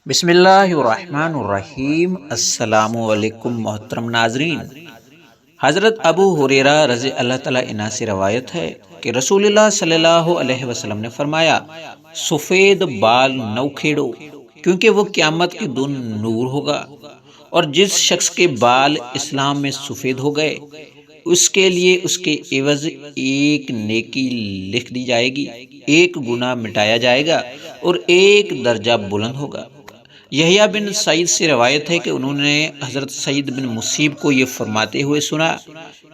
بسم اللہ الرحمن الرحیم۔ السلام علیکم محترم ناظرین۔ حضرت ابو ہریرہ رضی اللہ تعالیٰ عنہ سے روایت ہے کہ رسول اللہ صلی اللہ علیہ وسلم نے فرمایا، سفید بال نہ اکھیڑو کیونکہ وہ قیامت کے دن نور ہوگا، اور جس شخص کے بال اسلام میں سفید ہو گئے اس کے لیے اس کے عوض ایک نیکی لکھ دی جائے گی، ایک گناہ مٹایا جائے گا اور ایک درجہ بلند ہوگا۔ یحییٰ بن سعید سے روایت ہے کہ انہوں نے حضرت سعید بن مسیب کو یہ فرماتے ہوئے سنا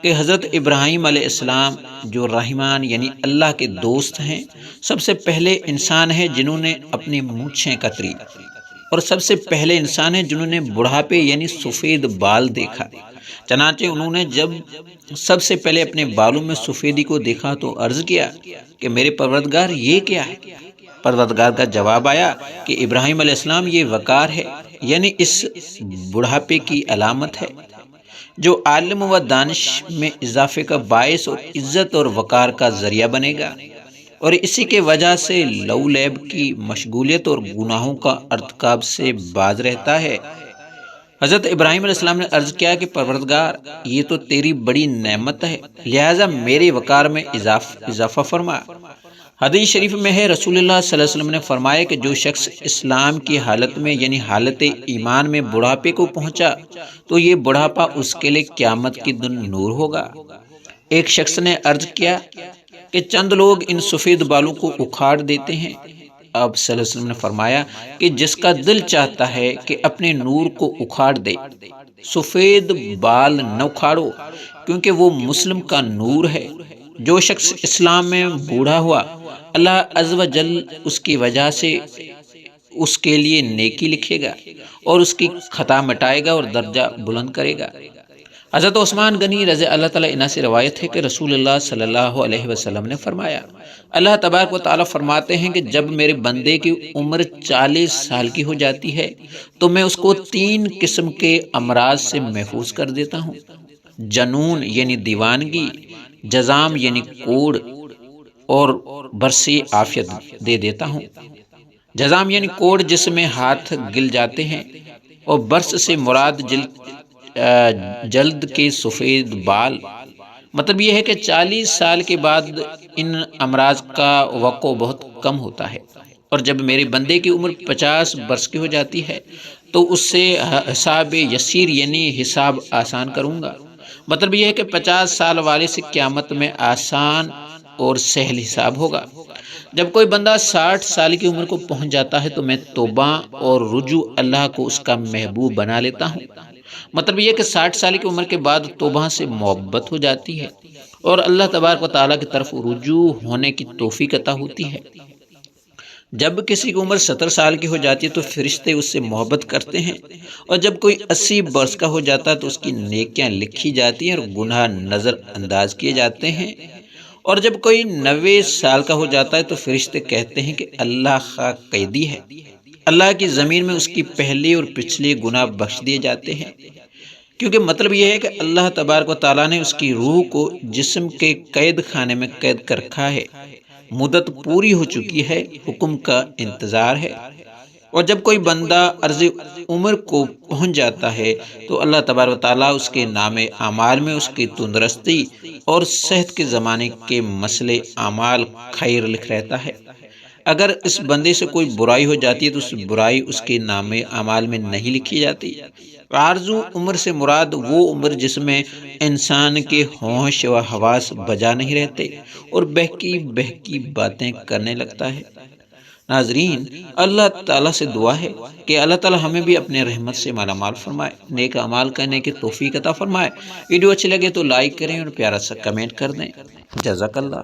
کہ حضرت ابراہیم علیہ السلام جو رحمان یعنی اللہ کے دوست ہیں، سب سے پہلے انسان ہیں جنہوں نے اپنی مونچھیں کتری، اور سب سے پہلے انسان ہیں جنہوں نے بڑھاپے یعنی سفید بال دیکھا۔ چنانچہ انہوں نے جب سب سے پہلے اپنے بالوں میں سفیدی کو دیکھا تو عرض کیا کہ میرے پروردگار یہ کیا ہے؟ پروردگار کا جواب آیا کہ ابراہیم علیہ السلام یہ وقار ہے، یعنی اس بڑھاپے کی علامت ہے جو علم و دانش میں اضافے کا باعث اور عزت اور وقار کا ذریعہ بنے گا، اور اسی کے وجہ سے لو لیب کی مشغولیت اور گناہوں کا ارتکاب سے باز رہتا ہے۔ حضرت ابراہیم علیہ السلام نے عرض کیا کہ پروردگار، یہ تو تیری بڑی نعمت ہے، لہٰذا میرے وقار میں اضافہ فرما۔ حدیث شریف میں ہے، رسول اللہ صلی اللہ علیہ وسلم نے فرمایا کہ جو شخص اسلام کی حالت میں یعنی حالت ایمان میں بڑھاپے کو پہنچا تو یہ بڑھاپا اس کے لیے قیامت کے دن نور ہوگا۔ ایک شخص نے عرض کیا کہ چند لوگ ان سفید بالوں کو اکھاڑ دیتے ہیں۔ آپ صلی اللہ علیہ وسلم نے فرمایا کہ جس کا دل چاہتا ہے کہ اپنے نور کو اکھاڑ دے، سفید بال نہ اکھاڑو کیونکہ وہ مسلم کا نور ہے۔ جو شخص اسلام میں بوڑھا ہوا، اللہ عز و جل اس کی وجہ سے اس کے لیے نیکی لکھے گا اور اس کی خطا مٹائے گا اور درجہ بلند کرے گا۔ حضرت عثمان غنی رضی اللہ تعالیٰ عنہ سے روایت ہے کہ رسول اللہ صلی اللہ علیہ وسلم نے فرمایا، اللہ تبارک و تعالیٰ فرماتے ہیں کہ جب میرے بندے کی عمر 40 سال کی ہو جاتی ہے تو میں اس کو 3 قسم کے امراض سے محفوظ کر دیتا ہوں: جنون یعنی دیوانگی، جزام یعنی کوڑ، اور برسی عافیت دے دیتا ہوں۔ جزام یعنی کوڑ جس میں ہاتھ گل جاتے ہیں، اور برس سے مراد جلد کے سفید بال۔ مطلب یہ ہے کہ 40 سال کے بعد ان امراض کا وقوع بہت کم ہوتا ہے، اور جب میرے بندے کی عمر 50 برس کی ہو جاتی ہے تو اس سے حساب یسیر یعنی حساب آسان کروں گا۔ مطلب یہ ہے کہ 50 سال والے سے قیامت میں آسان اور سہل حساب ہوگا۔ جب کوئی بندہ 60 سال کی عمر کو پہنچ جاتا ہے تو میں توبہ اور رجوع اللہ کو اس کا محبوب بنا لیتا ہوں۔ مطلب یہ کہ 60 سال کی عمر کے بعد توبہ سے محبت ہو جاتی ہے اور اللہ تبارک و تعالیٰ کی طرف رجوع ہونے کی توفیق عطا ہوتی ہے۔ جب کسی کی عمر 70 سال کی ہو جاتی ہے تو فرشتے اس سے محبت کرتے ہیں، اور جب کوئی 80 برس کا ہو جاتا ہے تو اس کی نیکیاں لکھی جاتی ہیں اور گناہ نظر انداز کیے جاتے ہیں، اور جب کوئی 90 سال کا ہو جاتا ہے تو فرشتے کہتے ہیں کہ اللہ کا قیدی ہے، اللہ کی زمین میں اس کی پہلی اور پچھلی گناہ بخش دیے جاتے ہیں، کیونکہ مطلب یہ ہے کہ اللہ تبارک و تعالیٰ نے اس کی روح کو جسم کے قید خانے میں قید کر رکھا ہے، مدت پوری ہو چکی ہے، حکم کا انتظار ہے۔ اور جب کوئی بندہ عرض عمر کو پہنچ جاتا ہے تو اللہ تبارک و تعالیٰ اس کے نام اعمال میں اس کی تندرستی اور صحت کے زمانے کے مسئلے اعمال خیر لکھ رہتا ہے۔ اگر اس بندے سے کوئی برائی ہو جاتی ہے تو اس برائی اس کے نام اعمال میں نہیں لکھی جاتی۔ آرزو عمر سے مراد وہ عمر جس میں انسان کے ہوش و حواس بجا نہیں رہتے اور بہکی باتیں کرنے لگتا ہے۔ ناظرین، اللہ تعالیٰ سے دعا ہے کہ اللہ تعالیٰ ہمیں بھی اپنے رحمت سے مالا مال فرمائے، نیک اعمال کرنے کی توفیق عطا فرمائے۔ ویڈیو اچھی لگے تو لائک کریں اور پیارا سا کمنٹ کر دیں۔ جزاک اللہ۔